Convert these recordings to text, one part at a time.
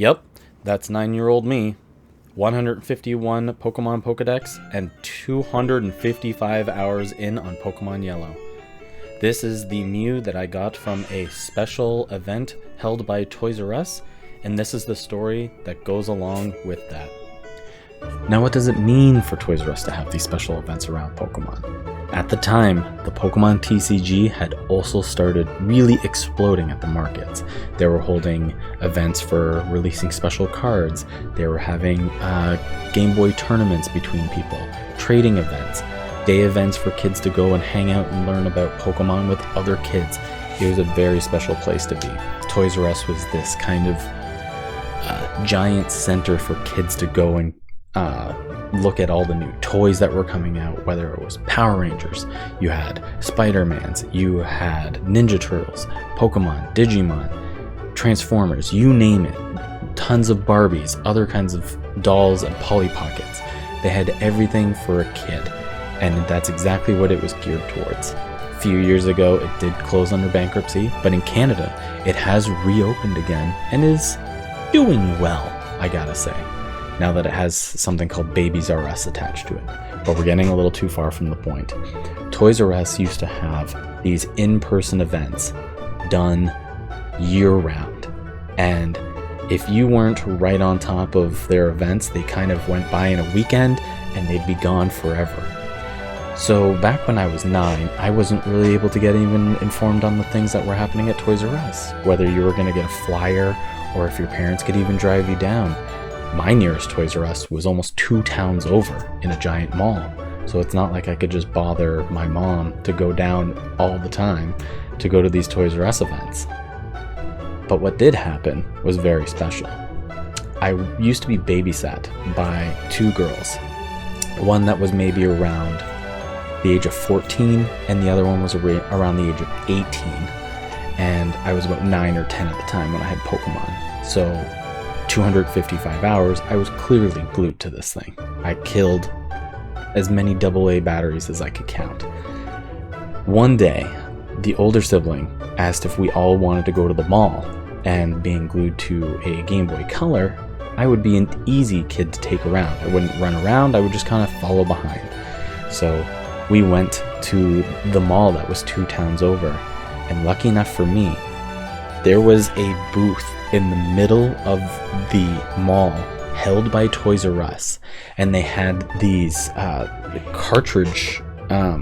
Yep, that's 9-year-old me. 151 Pokemon Pokedex and 255 hours in on Pokemon Yellow. This is the Mew that I got from a special event held by Toys R Us, and this is the story that goes along with that. Now, what does it mean for Toys R Us to have these special events around Pokemon? At the time, the Pokemon TCG had also started really exploding at the markets. They were holding events for releasing special cards. They were having Game Boy tournaments between people, trading events, day events for kids to go and hang out and learn about Pokemon with other kids. It was a very special place to be. Toys R Us was this kind of giant center for kids to go and look at all the new toys that were coming out, whether it was Power Rangers, you had Spider-Mans, you had Ninja Turtles, Pokemon, Digimon, Transformers, you name it. Tons of Barbies, other kinds of dolls and Polly Pockets. They had everything for a kid, and that's exactly what it was geared towards. A few years ago, it did close under bankruptcy, but in Canada, it has reopened again and is doing well, I gotta say, now that it has something called Babies R Us attached to it. But we're getting a little too far from the point. Toys R Us used to have these in-person events done year-round, and if you weren't right on top of their events, they kind of went by in a weekend and they'd be gone forever. So back when I was 9, I wasn't really able to get even informed on the things that were happening at Toys R Us, whether you were going to get a flyer or if your parents could even drive you down. My nearest Toys R Us was almost 2 towns over in a giant mall, so it's not like I could just bother my mom to go down all the time to go to these Toys R Us events. But what did happen was very special. I used to be babysat by 2 girls, one that was maybe around the age of 14 and the other one was around the age of 18, and I was about 9 or 10 at the time when I had Pokemon. So 255 hours, I was clearly glued to this thing. I killed as many AA batteries as I could count. One day, the older sibling asked if we all wanted to go to the mall, and being glued to a Game Boy Color, I would be an easy kid to take around. I wouldn't run around, I would just kind of follow behind. So we went to the mall that was 2 towns over, and lucky enough for me, there was a booth in the middle of the mall held by Toys R Us, and they had these cartridge, I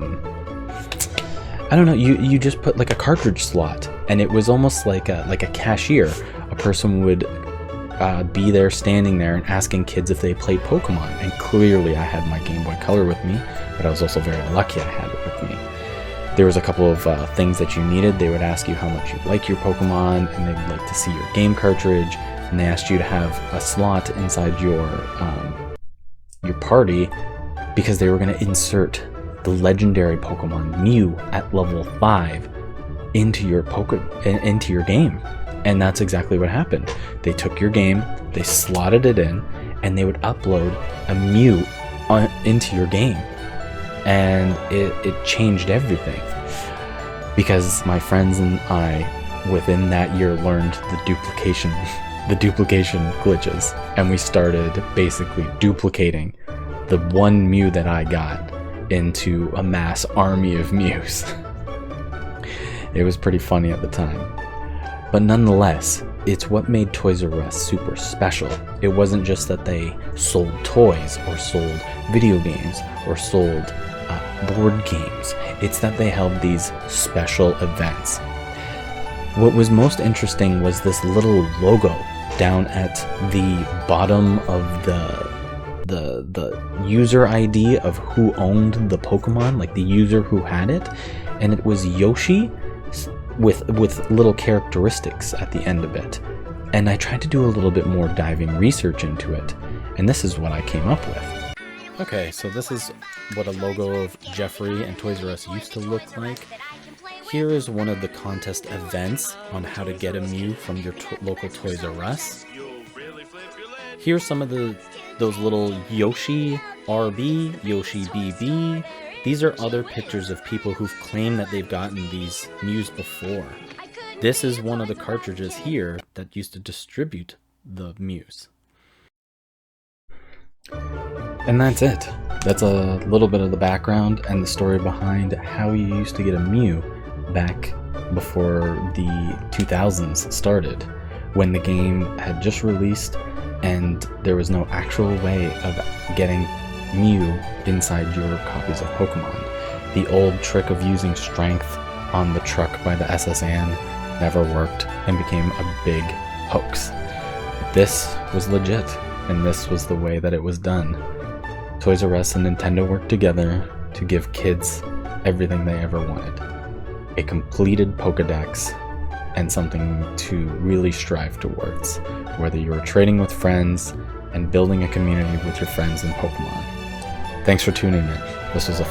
don't know, you just put like a cartridge slot, and it was almost like a cashier. A person would be there, standing there, and asking kids if they played Pokemon, and clearly I had my Game Boy Color with me, but I was also very lucky I had it with me. There was a couple of things that you needed. They would ask you how much you like your Pokemon, and they'd like to see your game cartridge, and they asked you to have a slot inside your party because they were going to insert the legendary Pokemon Mew at level 5 into your game. And that's exactly what happened. They took your game, they slotted it in, and they would upload a Mew into your game. And it changed everything, because my friends and I within that year learned the duplication glitches, and we started basically duplicating the one Mew that I got into a mass army of Mews. It was pretty funny at the time, but nonetheless, it's what made Toys R Us super special. It wasn't just that they sold toys or sold video games or sold board games. It's that they held these special events. What was most interesting was this little logo down at the bottom of the user ID of who owned the Pokemon, like the user who had it, and it was Yoshi with little characteristics at the end of it. And I tried to do a little bit more diving research into it, and this is what I came up with. Okay, so this is what a logo of Jeffrey and Toys R Us used to look like. Here is one of the contest events on how to get a Mew from your local Toys R Us. Here's some of those little Yoshi RB, Yoshi BB. These are other pictures of people who've claimed that they've gotten these Mews before. This is one of the cartridges here that used to distribute the Mews. And that's it. That's a little bit of the background and the story behind how you used to get a Mew back before the 2000s started, when the game had just released and there was no actual way of getting Mew inside your copies of Pokemon. The old trick of using strength on the truck by the SSN never worked and became a big hoax. This was legit, and this was the way that it was done. Toys R Us and Nintendo worked together to give kids everything they ever wanted. A completed Pokédex and something to really strive towards, whether you were trading with friends and building a community with your friends in Pokemon. Thanks for tuning in. This was a